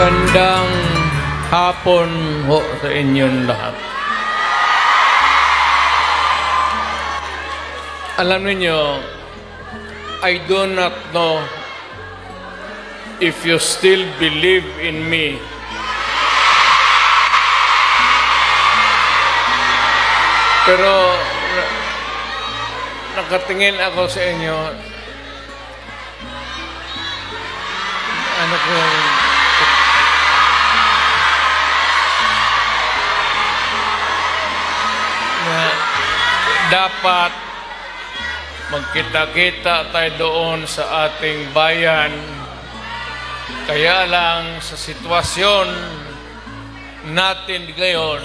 Gandang hapon ho sa inyong lahat. Alam niyo, I do not know if you still believe in me. Pero nakatingin ako sa inyo. Ano ko na dapat magkita-kita tayo doon sa ating bayan. Kaya lang sa sitwasyon natin ngayon,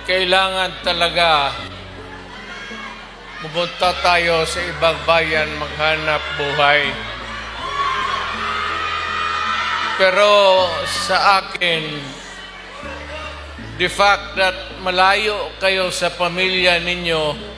kailangan talaga pumunta tayo sa ibang bayan maghanap buhay. Pero sa akin, the fact that malayo kayo sa pamilya ninyo,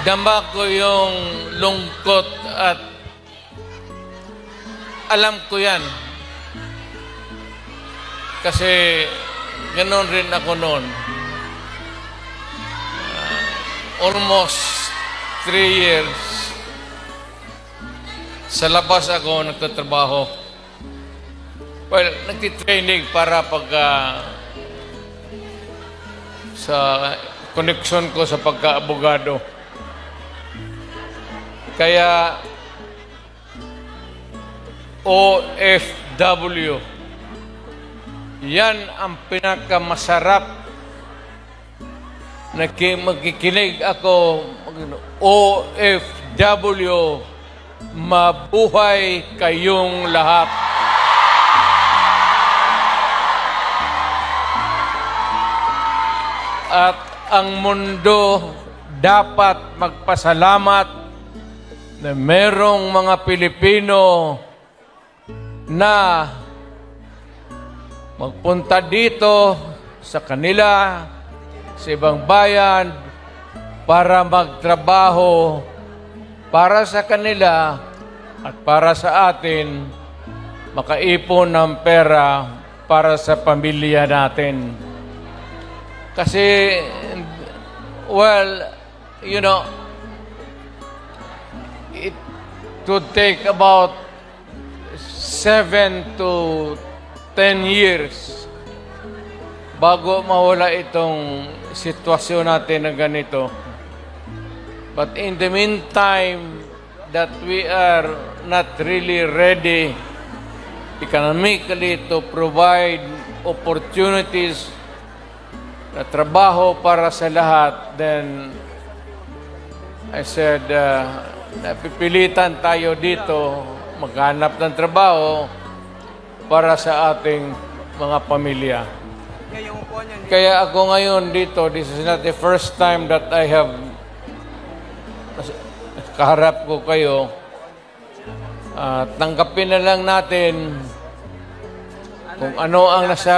dama ko yung lungkot at alam ko yan. Kasi ganoon rin ako noon. Almost 3 years sa labas ako nagtatrabaho. Well, nagtitraining para sa connection ko sa pagka-abogado. Kaya OFW, yan ang pinakamasarap na magkikinig ako. OFW, mabuhay kayong lahat. At ang mundo dapat magpasalamat na merong mga Pilipino na magpunta dito sa kanila, sa ibang bayan, para magtrabaho para sa kanila at para sa atin, makaipon ng pera para sa pamilya natin. Kasi, well, you know, it would take about 7 to 10 years bago mawala itong sitwasyon natin na ganito. But in the meantime, that we are not really ready economically to provide opportunities na trabaho para sa lahat, then I said, napipilitan tayo dito maghanap ng trabaho para sa ating mga pamilya. Kaya ako ngayon dito, this is not the first time that I have kaharap ko kayo. Tanggapin na lang natin kung ano ang nasa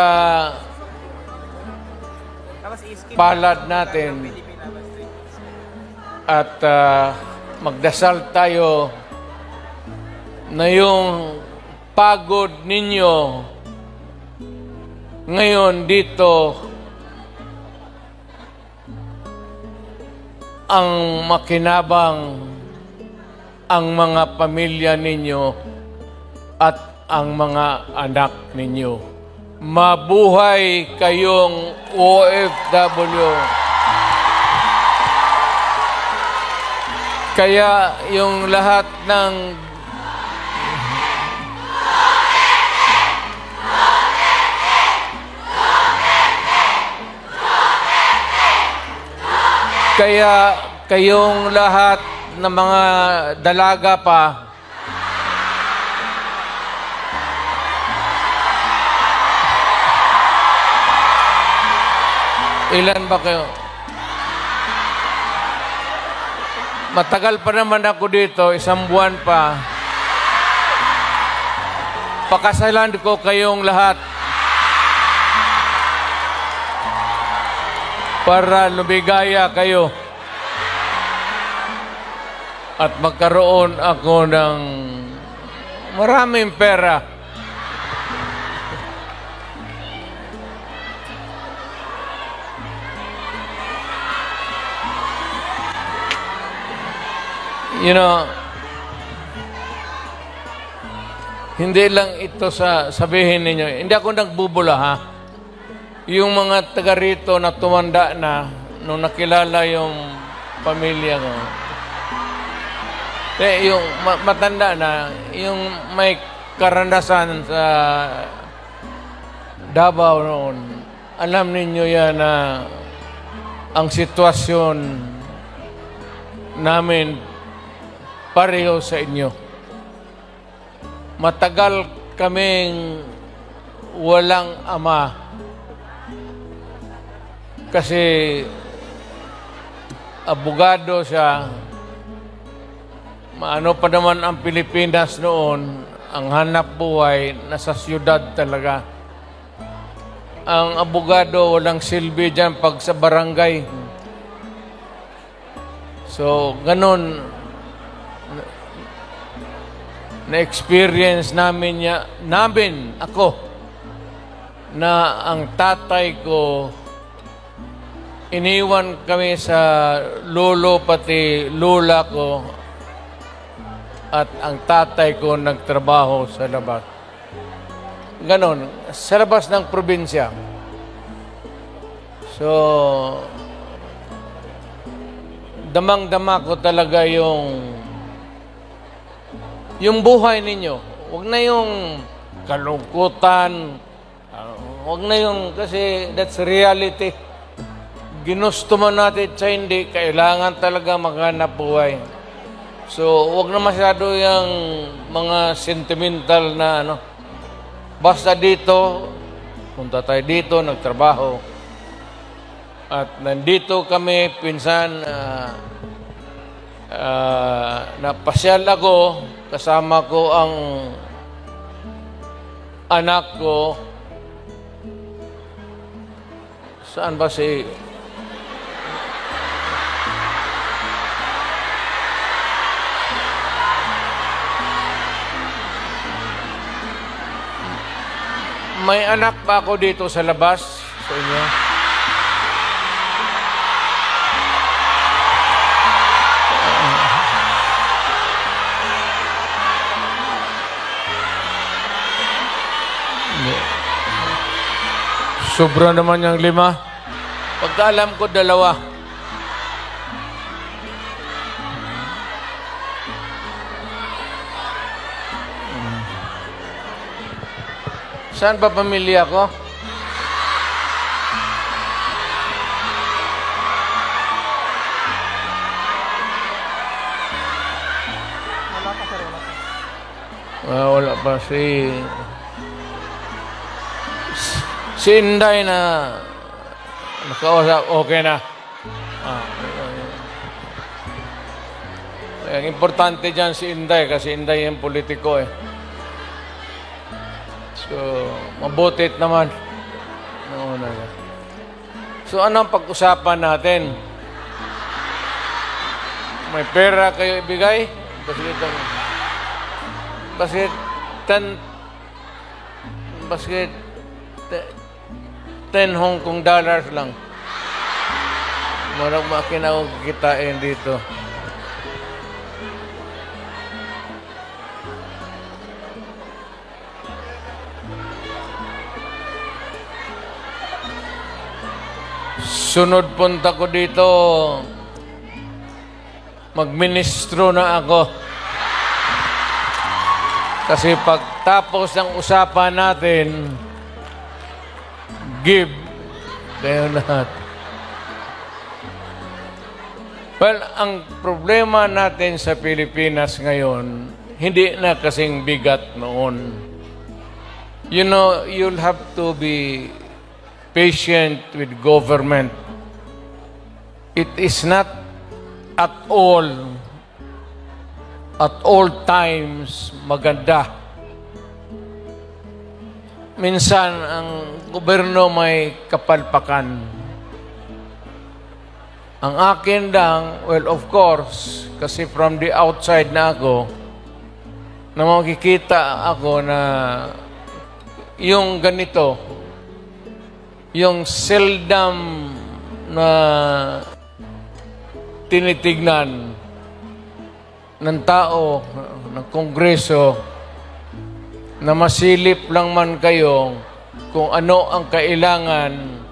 palad natin at magdasal tayo na yung pagod ninyo ngayon dito ang makinabang ang mga pamilya ninyo at ang mga anak ninyo. Mabuhay kayong OFW. Kaya yung lahat ng kaya kayong lahat ng mga dalaga pa, ilan ba kayo? Matagal pa naman ako dito, 1 buwan pa. Pakasalan ko kayong lahat. para lumigaya kayo at magkaroon ako ng maraming pera. You know, hindi lang ito sabihin ninyo. Hindi ako nagbubula, ha? Yung mga taga rito na tumanda na nung nakilala yung pamilya ko. Yung matanda na, yung may karanasan sa Davao noon, alam ninyo yan na ang sitwasyon namin pareho sa inyo. Matagal kaming walang ama kasi abogado siya. Maano pa naman ang Pilipinas noon, ang hanap buhay nasa siyudad talaga. Ang abogado walang silbi dyan pag sa barangay. So, ganun na-experience namin ako, na ang tatay ko, iniwan kami sa lolo pati lula ko, at ang tatay ko nagtrabaho sa labas. Ganon, sa labas ng probinsya. So, damang-dama ko talaga yung buhay ninyo. Huwag na yung kalungkutan. Huwag na yung, kasi that's reality. Ginusto mo natin sa hindi, kailangan talaga maghanap buhay. So, huwag na masyado yung mga sentimental na ano. Basta dito, punta tayo dito, nagtrabaho. At nandito kami, pinsan, napasyal ako, kasama ko ang anak ko. Saan ba si... May anak pa ako dito sa labas sa inyo. Sobra naman yung 5. Pagkaalam ko 2. Saan ba pamilya ko? Wala pa si Inday na nakausap, okay na. Ang importante dyan si Inday kasi Inday yung politiko eh. So, mabutit naman. So, anong pag-usapan natin? May pera kayo ibigay? Basket 10 Hong Kong dollars lang. Marang makina kitain dito. Sunod punta ko dito, magministro na ako. Kasi pagtapos ng usapan natin, give kayo lahat. Well, ang problema natin sa Pilipinas ngayon, hindi na kasing bigat noon. You know, you'll have to be patient with government. It is not at all times maganda. Minsan, ang gobyerno may kapalpakan. Ang akin lang, well, of course, kasi from the outside na ako, na makikita ako na yung ganito, yung seldom na tinitignan ng tao, ng Kongreso, na masilip lang man kayo kung ano ang kailangan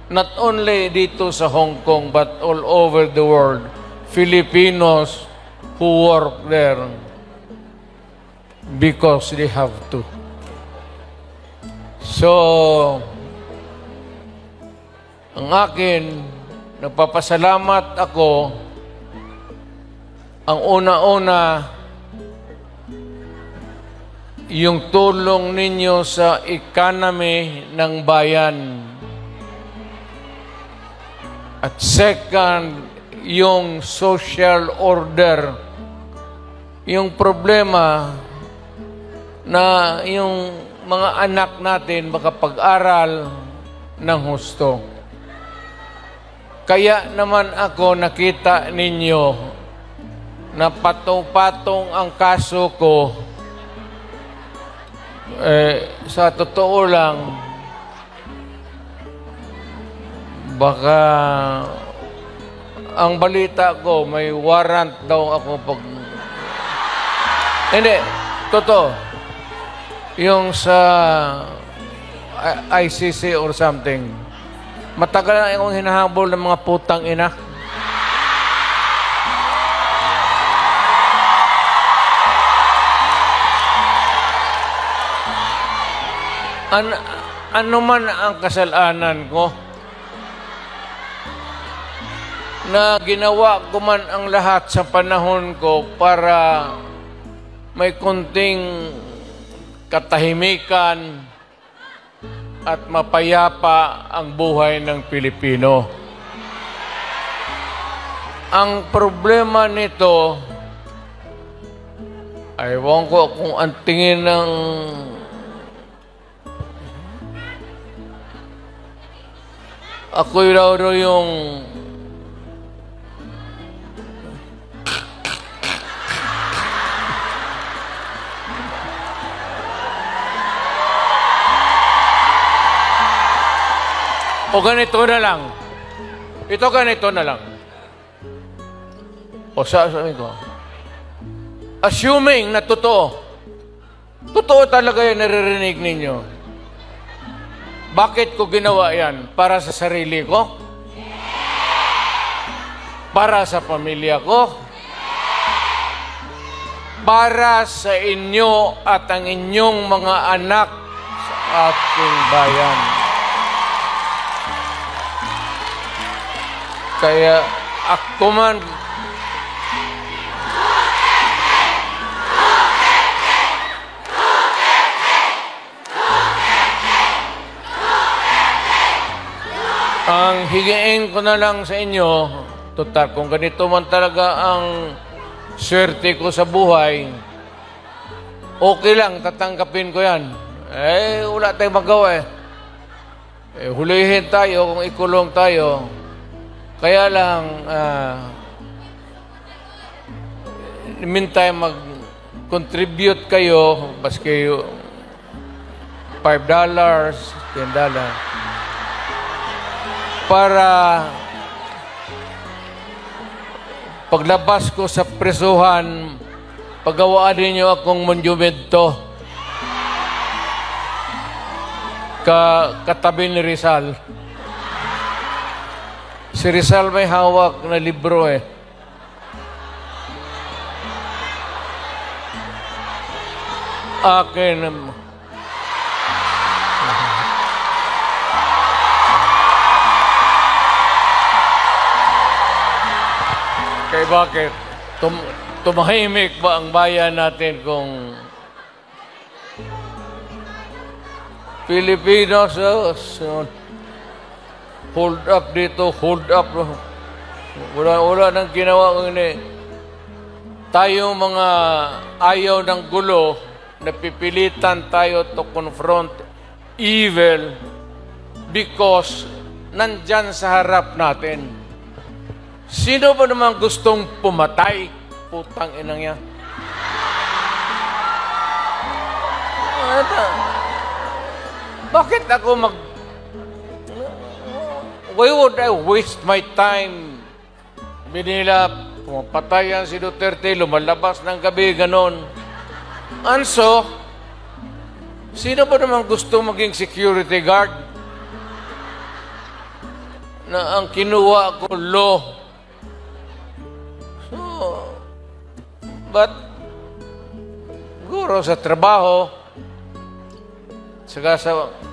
not only dito sa Hong Kong but all over the world, Filipinos who work there because they have to. So, ang akin, nagpapasalamat ako, ang una-una, yung tulong ninyo sa economy ng bayan. At second, yung social order. Yung problema na yung mga anak natin makapag-aral ng husto. Kaya naman ako nakita ninyo na patong-patong ang kaso ko. Sa totoo lang, baka ang balita ko, may warrant daw ako pag... Hindi, totoo. Yung sa ICC or something. Matagal na akong hinahabol ng mga putang ina. Ano man ang kasalanan ko, na ginawa ko man ang lahat sa panahon ko para may kunting katahimikan at mapayapa ang buhay ng Pilipino. Ang problema nito, ewan ko kung ang tingin ng ako'y raw yung o ganito na lang. Ito ganito na lang. O sabi ko, assuming na totoo talaga yung naririnig ninyo, bakit ko ginawa yan? Para sa sarili ko? Para sa pamilya ko? Para sa inyo at ang inyong mga anak sa ating bayan. Kaya ako man ang higiin ko na lang sa inyo, total, kung ganito man talaga ang swerte ko sa buhay, okay lang, tatanggapin ko yan. Wala tayong magawa hulihin tayo kung ikulong tayo. Kaya lang, meantime, mag-contribute kayo, baski $5, $10, para paglabas ko sa presuhan, paggawaan ninyo akong monumento katabi ni Rizal. Si Rizal may hawak na libro Akin. Kaya bakit? Tumahimik ba ang bayan natin kung Filipinos, hold up dito, hold up. Wala nang ginawa ko ini. Tayo mga ayaw ng gulo, napipilitan tayo to confront evil because nandyan sa harap natin. Sino ba naman gustong pumatay? Putang inang yan. Bakit ako why would I waste my time? Binila, pumapatay yan si Duterte, lumalabas ng gabi, ganon. And so, sino ba naman gusto maging security guard? Na ang kinuha ko law. So, but, siguro sa trabaho, saka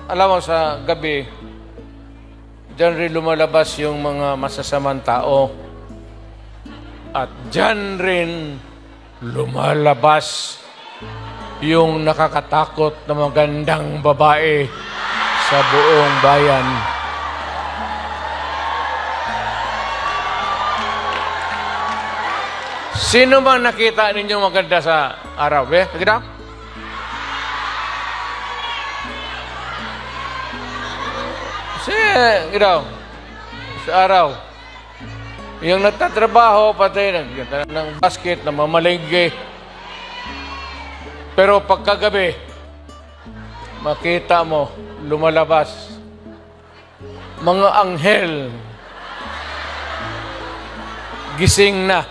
alam mo sa gabi, diyan rin lumalabas yung mga masasamang tao. At diyan rin lumalabas yung nakakatakot na magandang babae sa buong bayan. Sino bang nakita ninyo maganda sa araw? Nakita? Sa araw. Yung nagtatrabaho, pati ng basket, na mamalengke. Pero pagkagabi, makita mo, lumalabas. Mga anghel, gising na.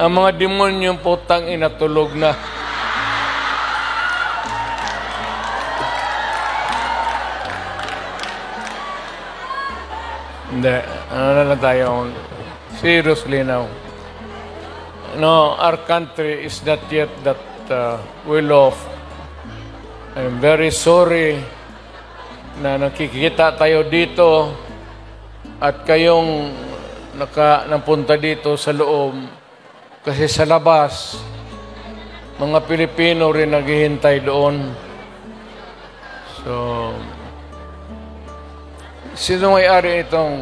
Ang mga demonyong putang inatulog na. Hindi. Ano na lang tayo? Seriously now. No, our country is not yet that well off. I'm very sorry na nakikita tayo dito at kayong napunta dito sa loob. Kasi sa labas, mga Pilipino rin naghihintay doon. So, sino may-ari itong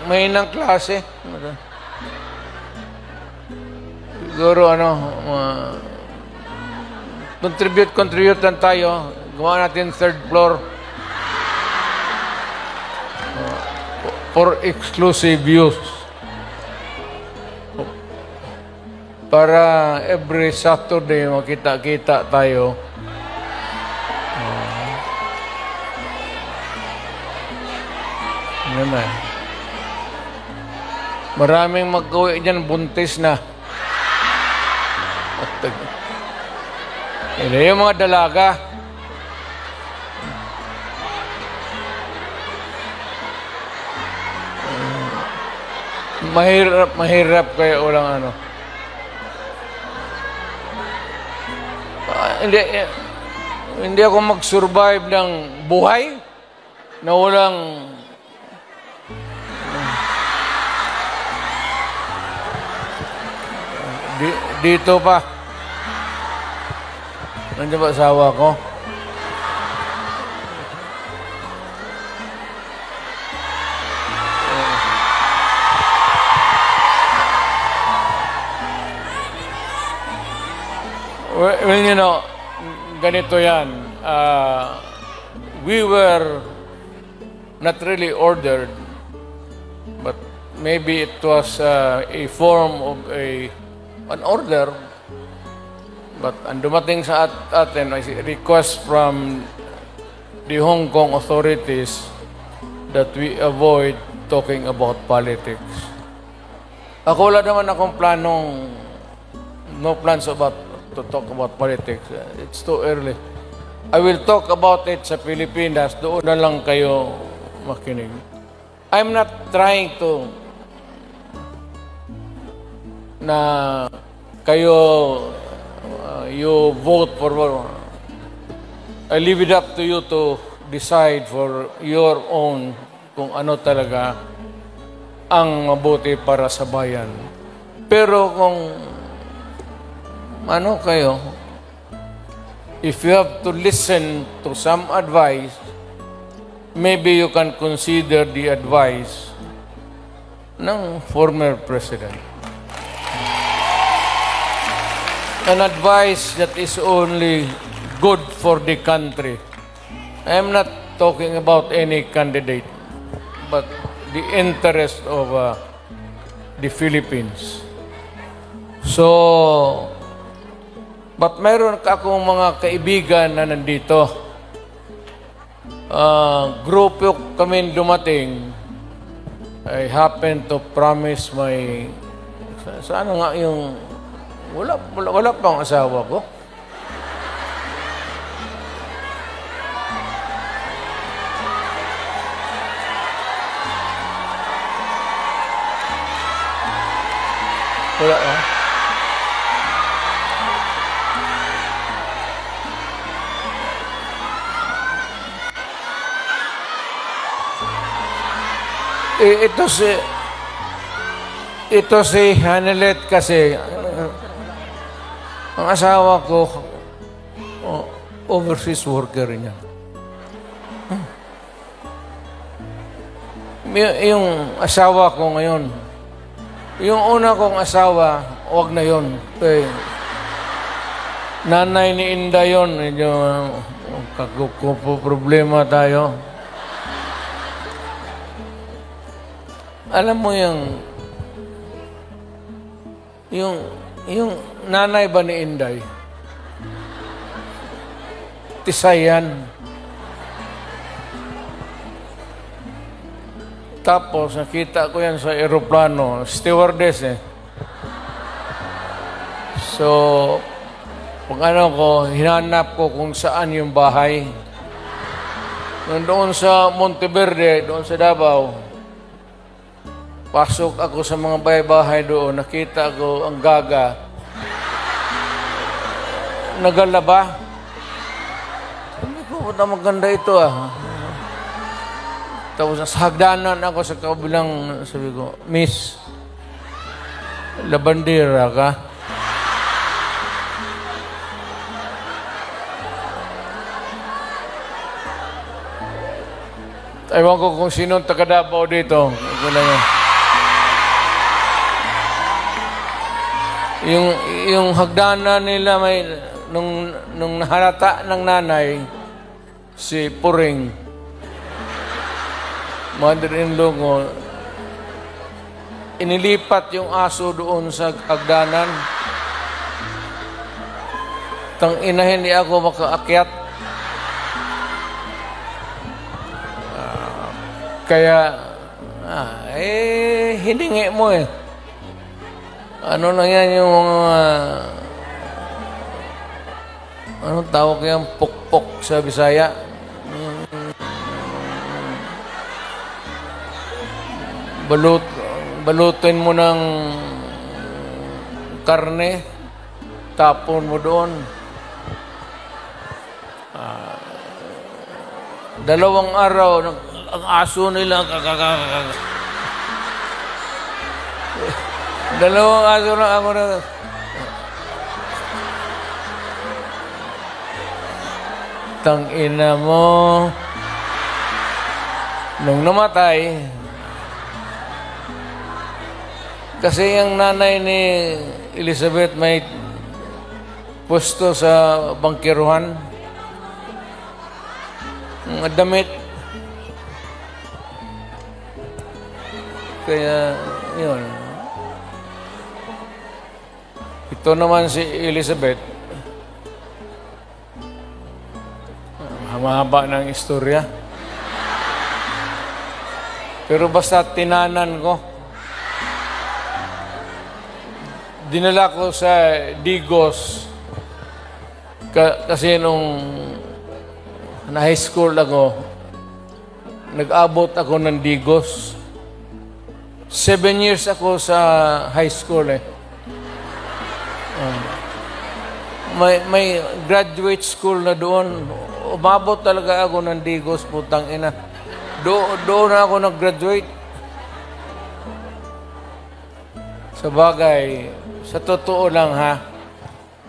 mahinang klase? Siguro contribute lang tayo. Gawa natin third floor. For exclusive use. Para every Saturday makita-kita tayo. Yan na. Maraming mag-uwi dyan, buntis na. Yung mga dalaga. Mahirap kaya walang hindi ako mag-survive ng buhay na walang dito pa. Nandiyan ba asawa ko? Well, you know, ganito yan. We were not really ordered, but maybe it was a form of an order. But ang dumating sa atin ay request from the Hong Kong authorities that we avoid talking about politics. Ako wala naman akong no plans to talk about politics. It's too early. I will talk about it sa Pilipinas. Doon na lang kayo makinig. I'm not trying to na kayo you vote for I leave it up to you to decide for your own kung ano talaga ang mabuti para sa bayan. Pero kung kayo, if you have to listen to some advice, maybe you can consider the advice ng former president. An advice that is only good for the country. I am not talking about any candidate, but the interest of the Philippines. So, but mayroon akong mga kaibigan na nandito. Grupo kami dumating. I happen to promise my... Sana nga yung... Wala pang asawa ko. Wala ah. Ito si Hanelet kasi ang asawa ko overseas worker niya. Yung asawa ko ngayon, yung una kong asawa, wag na yun. Nanay ni Inda yun, medyo problema tayo. Alam mo yung nanay ba ni Inday? Tisayan. Tapos nakita ko yan sa aeroplano, stewardess eh. So, pag hinanap ko kung saan yung bahay. Doon sa Monteverde, doon sa Davao, pasok ako sa mga bahay-bahay doon, nakita ko ang gaga. Nagalaba. Sabi ko, maganda ito ah. Tapos sa hagdanan ako sa kabilang, sabi ko, Miss, labandera ka? Ewan ko kung sino taga Davao dito. Ito lang yan. Yung hagdanan nila may nung nahalata ng nanay si Puring, mother-in-law ko, inilipat yung aso doon sa hagdanan. Tang-ina, hindi ako makaakyat. Kaya hiningi mo eh. Ano na yan yung mga... anong tawag yan? Pukpok sa Bisaya. Balutin mo ng karne, tapon mo doon. 2 araw, ang aso nila, 2 araw na ako na... Tang-ina mo. Nung namatay, kasi yung nanay ni Elizabeth may puesto sa bangkiruhan, damit. Kaya, yun. Ito naman si Elizabeth, mahaba ng istorya. Pero basta tinanan ko. Dinala ko sa Digos. Kasi nung na high school ako, nag-abot ako ng Digos. 7 years ako sa high school eh. May graduate school na doon. Umabot talaga ako ng Digos, putang ina. Doon na ako nag-graduate. Sa bagay, sa totoo lang ha,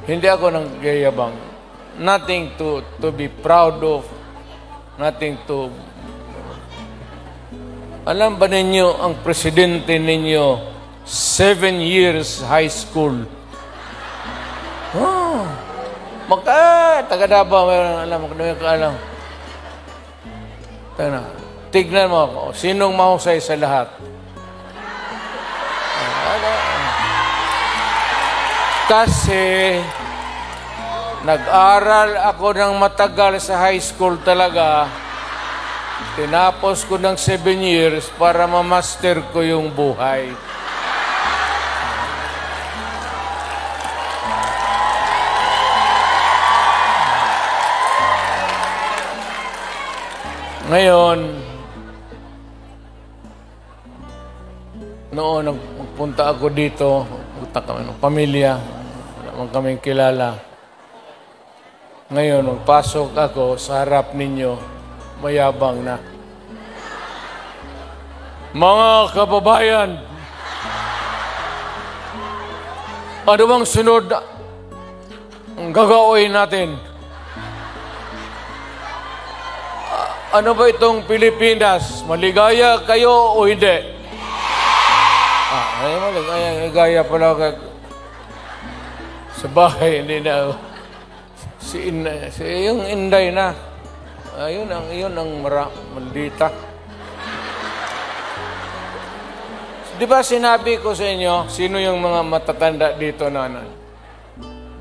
hindi ako nanggayabang. Nothing to be proud of. Nothing to... Alam ba ninyo, ang presidente ninyo, 7 years high school. taga Davao, alam mo, alam. Tignan mo ako, sinong mahusay sa lahat? Kasi nag-aral ako ng matagal sa high school talaga. Tinapos ko ng 7 years para ma-master ko yung buhay. Ngayon, noon nagpunta ako dito, punta kami ng pamilya, wala man kaming kilala. Ngayon, magpasok ako sa harap ninyo, mayabang na. Mga kababayan, ano bang sunod ang gagawin natin? Ano ba itong Pilipinas? Maligaya kayo o hindi? Ay, maligaya pala ka. Sa bahay, hindi na. Yung Inday na. Yun ang maldita. Di ba sinabi ko sa inyo, sino yung mga matatanda dito na?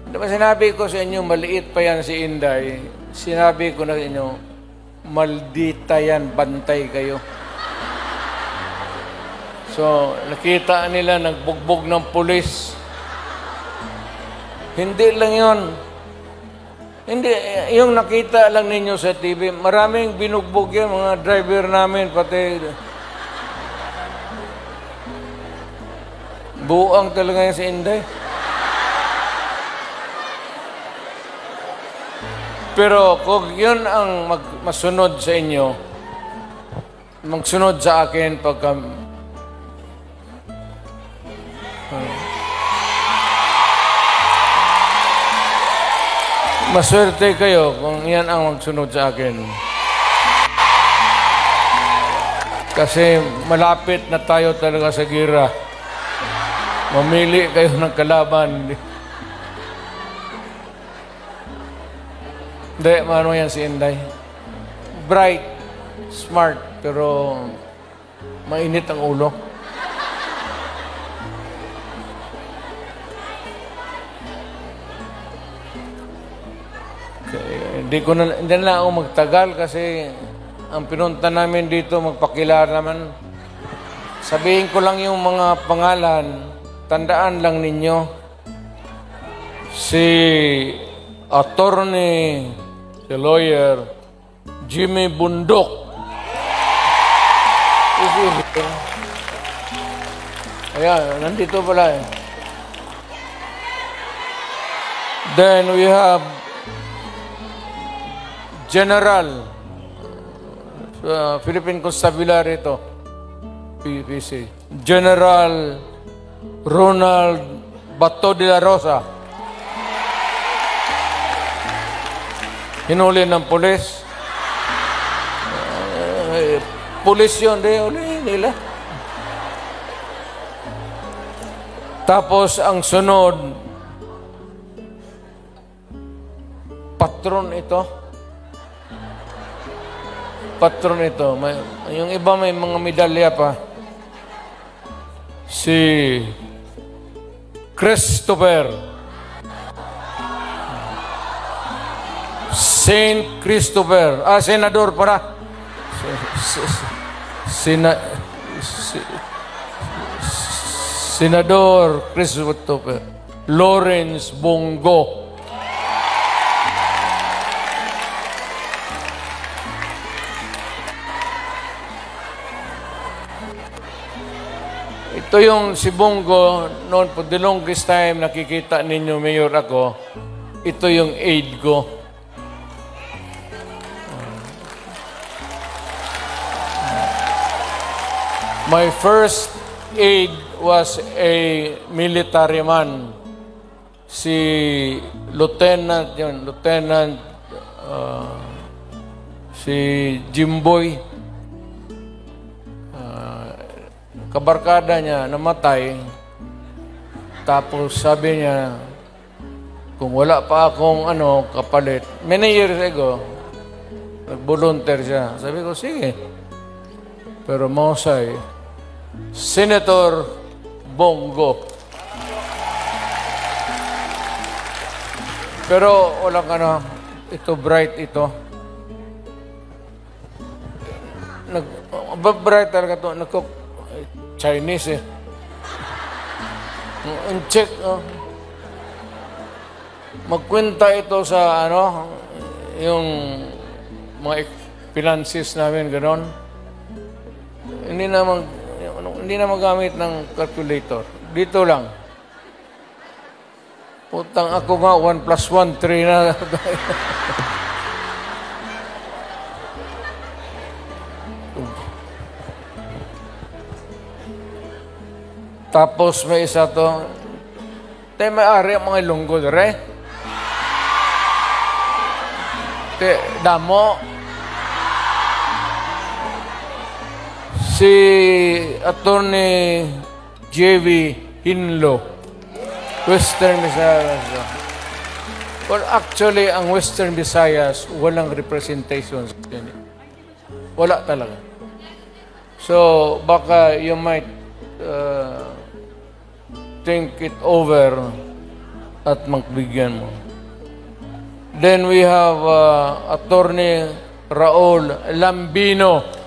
Di ba sinabi ko sa inyo, maliit pa yan si Inday. Sinabi ko na sa inyo, maldita yan, bantay kayo. So, nakita nila nagbugbog ng pulis. Hindi lang yon. Hindi, yung nakita lang ninyo sa TV, maraming binugbog yan, mga driver namin, pati buang talaga yan si Inday. Pero kung yun ang masunod sa inyo, magsunod sa akin pagka maswerte kayo kung yan ang magsunod sa akin. Kasi malapit na tayo talaga sa gira. Mamili kayo ng kalaban. Hindi, ano yan si Inday? Bright, smart, pero mainit ang ulo. Hindi na ako magtagal kasi ang pinunta namin dito, magpakilala naman. Sabihin ko lang yung mga pangalan, tandaan lang ninyo. Si attorney, si lawyer, Jimmy Bundok. Ayan, nandito pala eh. Then we have General Philippine Constabulary ito, PPC. General Ronald Bato de la Rosa. Hinuli ng pulis. Pulis yun, huli nila. Tapos ang sunod, patron ito. Patron ito. Yung iba may mga medalya pa. Si Christopher. Saint Christopher. Senador para. Senador Christopher. Lawrence Bongo. Ito yung si Bongo, noon for the longest time nakikita ninyo, Mayor ako, ito yung aide ko. My first aide was a military man. Si Lieutenant, si Jimboy. Kabarkada niya, namatay. Tapos sabi niya, kung wala pa akong kapalit, many years ago, nag-volunteer siya. Sabi ko, sige. Pero mahusay, Senator Bongo. Pero walang ito bright ito. Bright talaga ito. Chinese eh. Check, magkwenta ito sa yung mga finances namin, gano'n. Hindi na magamit ng calculator. Dito lang. Putang ako nga, 1 plus 1, 3 na. Tapos may isa to. Tayo may-ari ang mga ilunggo, re. Damo. Si Attorney J.V. Hinlo, Western Visayas. Well, actually, ang Western Visayas, walang representation. Wala talaga. So, baka you might think it over at magbigyan mo. Then we have Attorney Raul Lambino.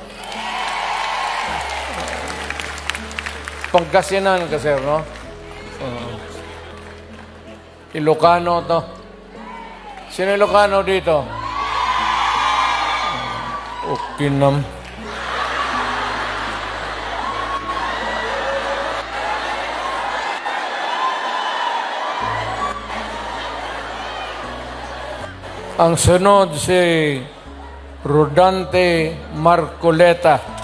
Pangasinan kasi, no? Ilocano to. Sino Ilocano dito? Okay nam. Ang sunod si Rodante Marcoleta.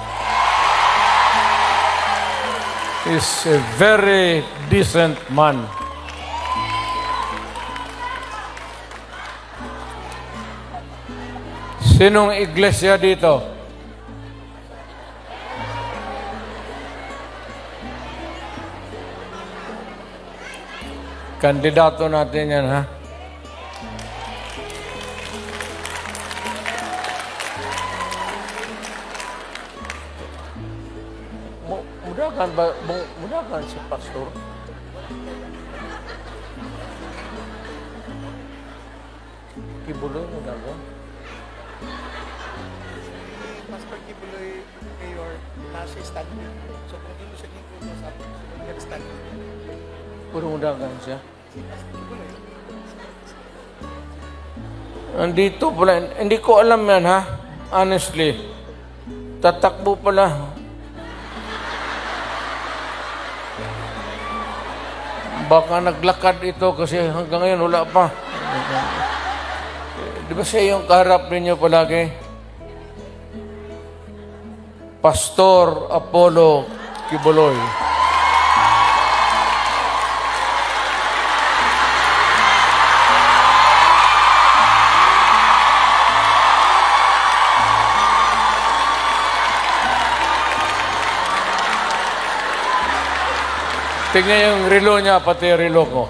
Is a very decent man. Sinong iglesia dito? Kandidato natin yan, ha? Mudahan si pastor. Kibuloy mo daw. Pastor Kibuloy, Mayor, nasa Stanley. So kung hindi mo siya lingkod mo sa Stanley. Puro mudahan siya. Andito pala. Hindi ko alam yan, ha? Honestly. Tatakbo pala. Baka naglakad ito kasi hanggang ngayon wala pa. Di ba siya yung kaharap ninyo palagi? Pastor Apollo Kibuloy. Tingnan yung relo niya, pati yung relo ko.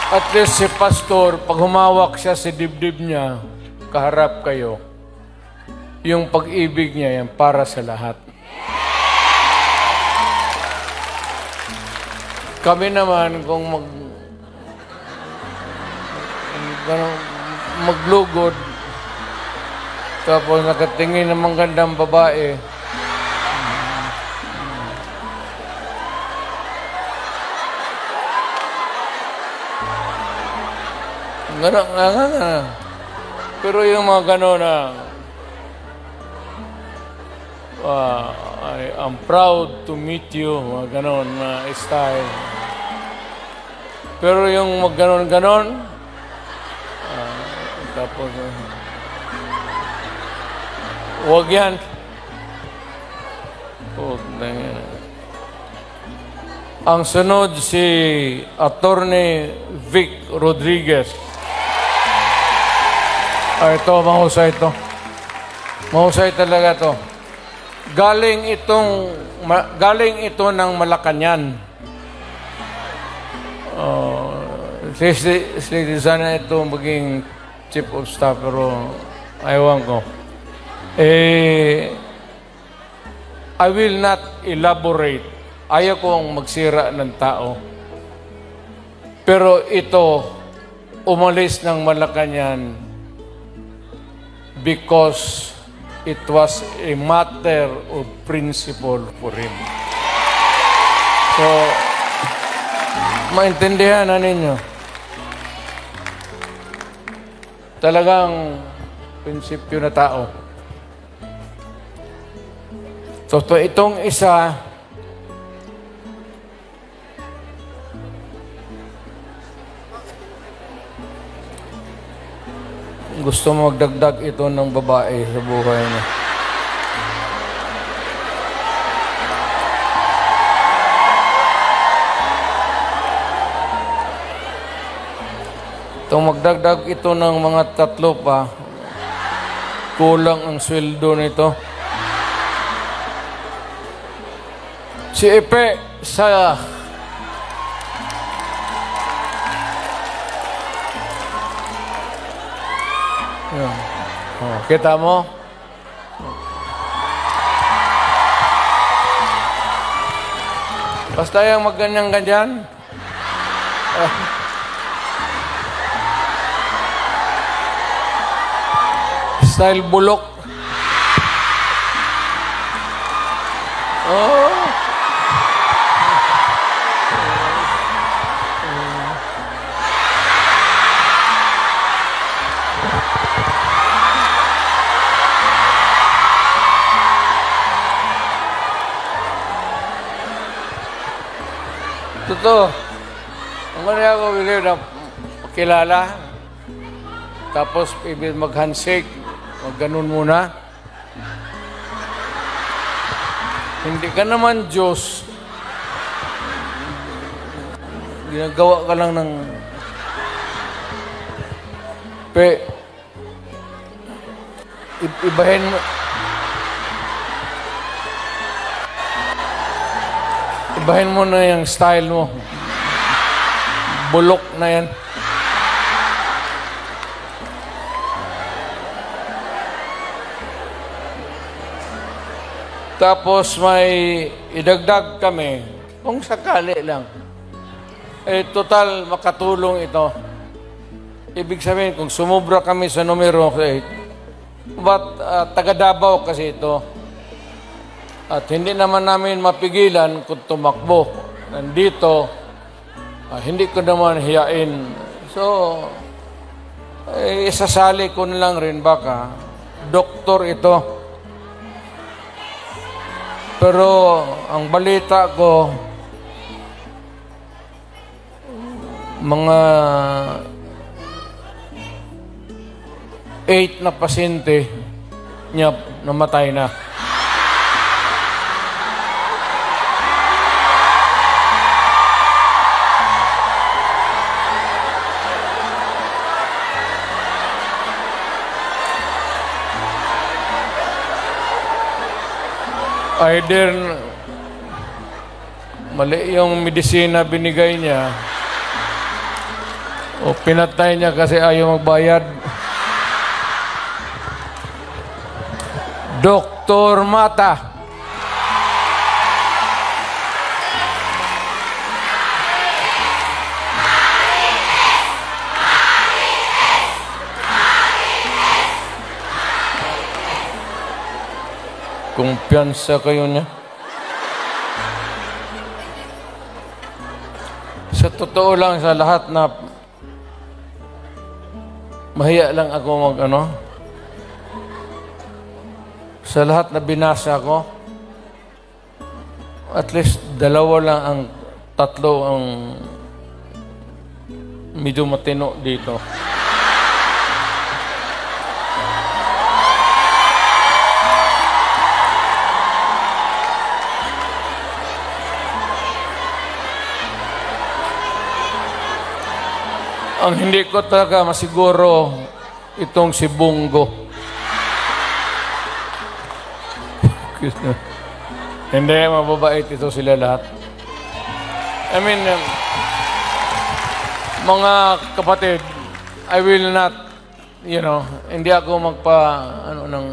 At least si pastor, pag humawak siya sa dibdib niya, kaharap kayo, yung pag-ibig niya yan para sa lahat. Kami naman, kung maglugod, tapos nakatingin ng magandang babae, gano'n. Pero yung mga gano'n na I'm proud to meet you, mga gano'n na style. Pero yung mga gano'n, tapos huwag yan. Ang sunod si Attorney Vic Rodriguez. Ito, mahusay ito. Mahusay talaga to. Galing ito ng Malacañang. Sana ito maging chief of staff, pero ayaw ko. I will not elaborate. Ayaw kong magsira ng tao. Pero ito, umalis ng Malacañang because it was a matter of principle for him. So, maintindihan na ninyo. Talagang prinsipyo na tao. So, itong isa, gusto mo magdagdag ito ng babae sa buhay niya. Itong magdagdag ito ng mga 3 pa, kulang ang sweldo nito. Si Epe sa yan. Oh, kita mo? Basta yung magganyan-ganyan. Style bulok. Oh. Totoo. Ang kanya ako believe na kilala, tapos ibig mag-handshake, mag-ganun muna. Hindi ka naman Diyos. Ginagawa ka lang ng ibahin mo. Ibahin mo na yung style mo. Bulok na yan. Tapos may idagdag kami, kung sakali lang. Total makatulong ito. Ibig sabihin, kung sumubra kami sa numero 8, but taga Davao kasi ito. At hindi naman namin mapigilan kung tumakbo. Nandito, hindi ko naman hiyain. So, isasali ko na lang rin baka. Doktor ito. Pero, ang balita ko, mga 8 na pasyente niya namatay na. Either mali yung medisina binigay niya o pinatay niya kasi ayaw magbayad. Dr. Mata. Kumpiyansa kayo niya. Sa totoo lang, sa lahat na mahiya lang ako sa lahat na binasa ko, at least 2 lang ang 3 ang medyo matino dito. Ang hindi ko talaga masiguro itong si Bungo. Hindi, mababait ito sila lahat. I mean, mga kapatid, I will not, hindi ako ng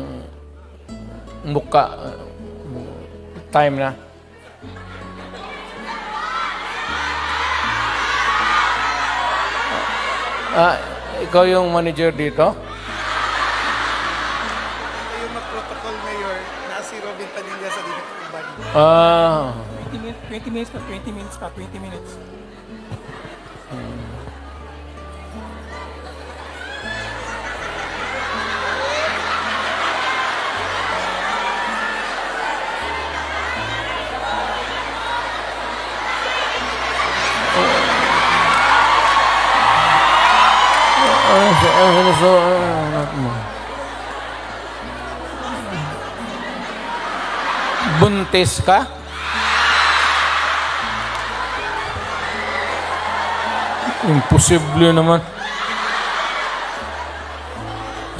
muka. Time na. Ikaw yung manager dito? Yung mag-protocol, Mayor, na si Robin Padilla sa dito ng body. 20 minutes pa, 20 minutes pa, 20 minutes. Buntis ka? Imposible naman.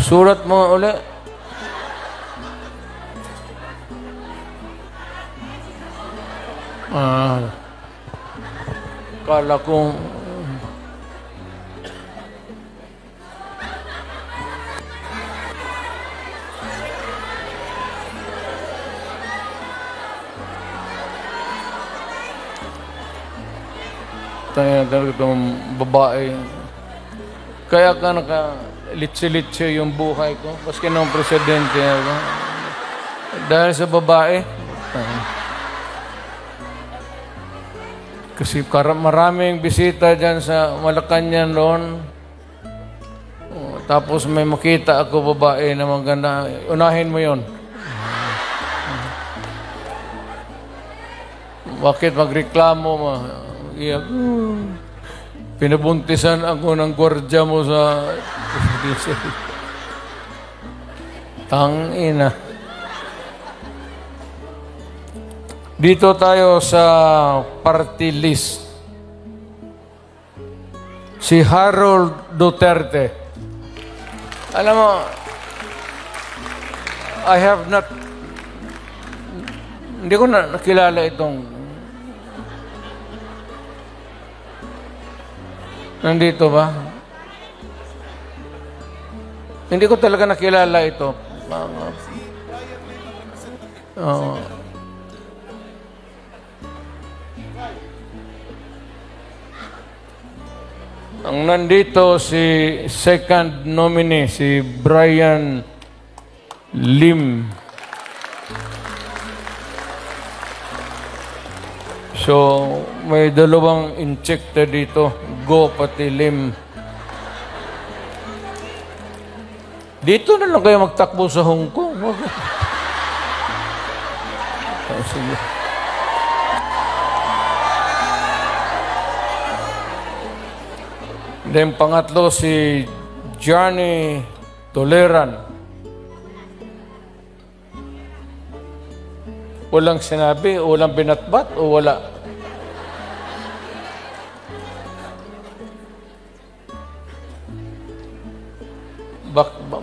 Surat mo uli. Kala ko tayo talaga itong babae. Kaya ka litsi-litsi yung buhay ko. Paski ng presidente. Dahil sa babae. Kasi maraming bisita dyan sa Malacanang noon. Tapos may makita ako babae na maganda. Unahin mo yon. Bakit magreklamo mo? Pinabuntisan ako ng gwardya mo sa tangina. Dito tayo sa party list. Si Harold Duterte. Alam mo, hindi ko na nakilala itong nandito ba? Hindi ko talaga nakilala ito. Ang nandito si second nominee, si Brian Lim. So, may dalawang injector dito. Go pati Lim. Dito na lang kayo magtakbo sa Hong Kong. Sige. Then pangatlo si Johnny Toleran. Walang sinabi, walang binatbat o wala?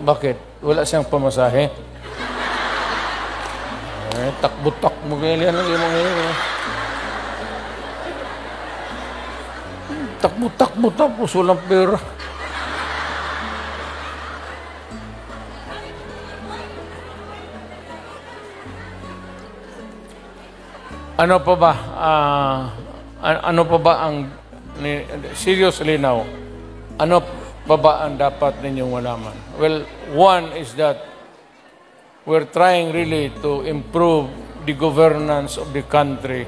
Bakit? Wala siyang pamasahe? Takbo-takbo ganyan lang yung mga yun. Takbo-takbo tapos walang pera. Ano pa ba? Ano pa ba ang seriously now? Ano pa ba ang dapat ninyong malaman? Well, one is that we're trying really to improve the governance of the country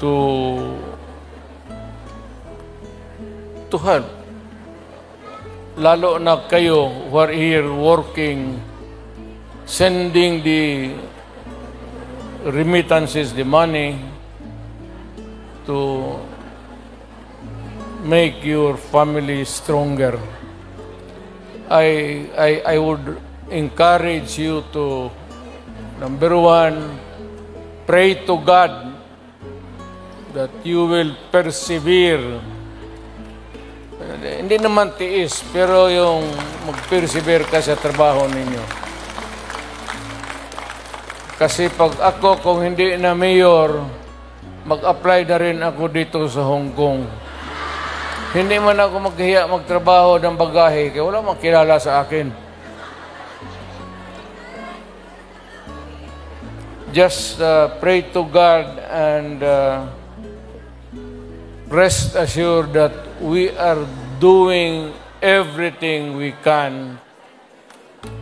to help. Lalo na kayo who are here working, sending the remittances, the money to make your family stronger. I would encourage you to, number one, pray to God that you will persevere. hindi naman tiis, pero yung mag-persevere ka sa trabaho ninyo. Kasi pag ako, kung hindi na mayor, mag-apply na rin ako dito sa Hong Kong. Hindi man ako maghiya magtrabaho ng bagahe, kaya wala makilala sa akin. Just pray to God and rest assured that we are doing everything we can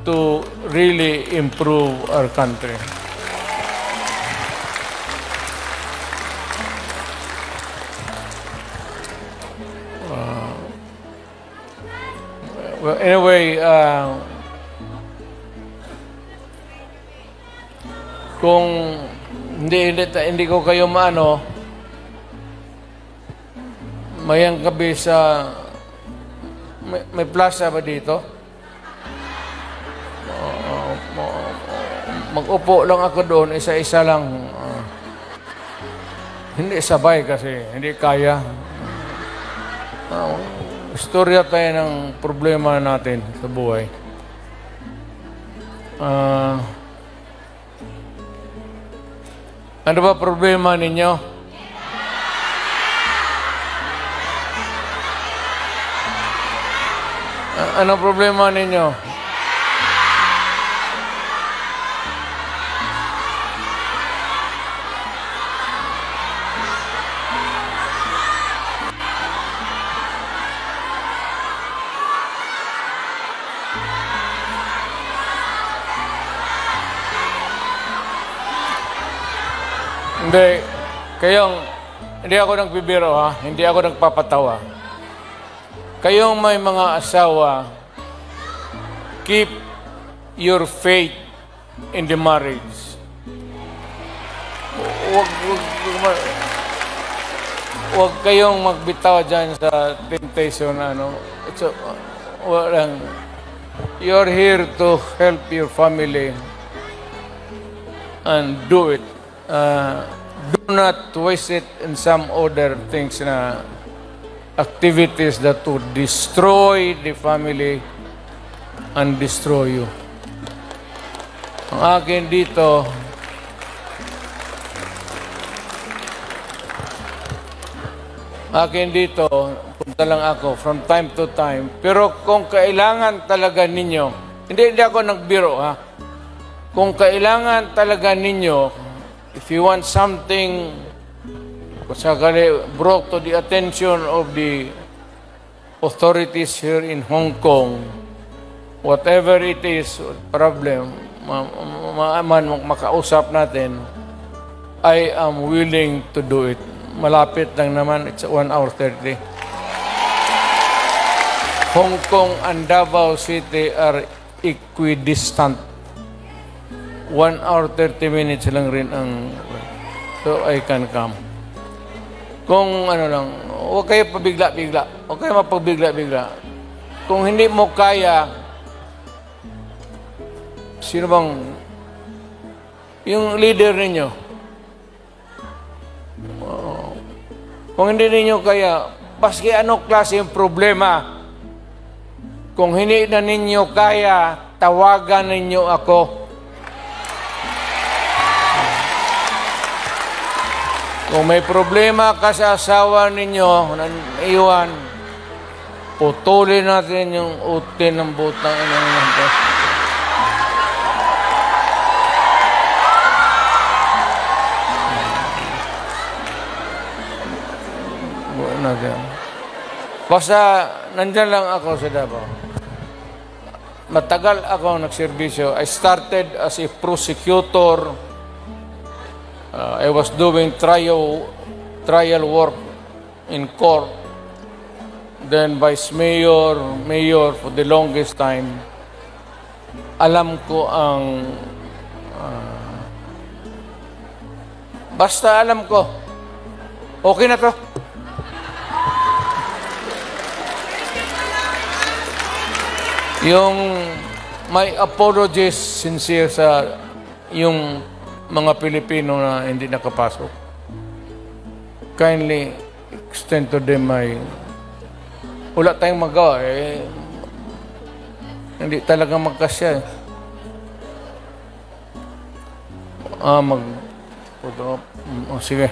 to really improve our country. Well, anyway, kung hindi ko kayo maano, mayang gabi sa may plaza ba dito? Mag-upo lang ako doon, isa-isa lang. Hindi sabay kasi, hindi kaya. Istorya tayo ng problema natin sa buhay. Ano ba problema ninyo? Ano problema ninyo? Hindi ako nagbibiro ha, hindi ako nagpapatawa. Kayong may mga asawa, keep your faith in the marriage. Huwag kayong magbitaw dyan sa temptation. You're here to help your family and do it. Do not waste it in some other things na activities that would destroy the family and destroy you. Ang akin dito, punta lang ako from time to time. Pero kung kailangan talaga ninyo, hindi ako nagbiro ha. Kung kailangan talaga ninyo, if you want something brought to the attention of the authorities here in Hong Kong, whatever it is, problem, makausap natin, I am willing to do it. Malapit lang naman, it's 1 hour 30. Hong Kong and Davao City are equidistant. 1 hour 30 minutes lang rin ang... So, I can come. Kung ano lang, huwag kayo pabigla-bigla. Huwag kayo mapabigla-bigla. Kung hindi mo kaya, sino bang... Yung leader ninyo. Kung hindi ninyo kaya, baski ano klase yung problema, kung hindi na ninyo kaya, tawagan ninyo ako. Kung may problema ka sa asawa ninyo, iwan, putulin natin yung utin ng butang inang nito. Basta, nandyan lang ako sa Davao. Matagal ako nagserbisyo. I started as a prosecutor. I was doing trial work in court. Then vice mayor for the longest time. Alam ko ang... basta alam ko. Okay na to. Yung may apologies sincere sa yung mga Pilipino na hindi nakapasok. Kindly extend to them my wala tayong magawa. Hindi talaga magkasya eh. Mag... Sige.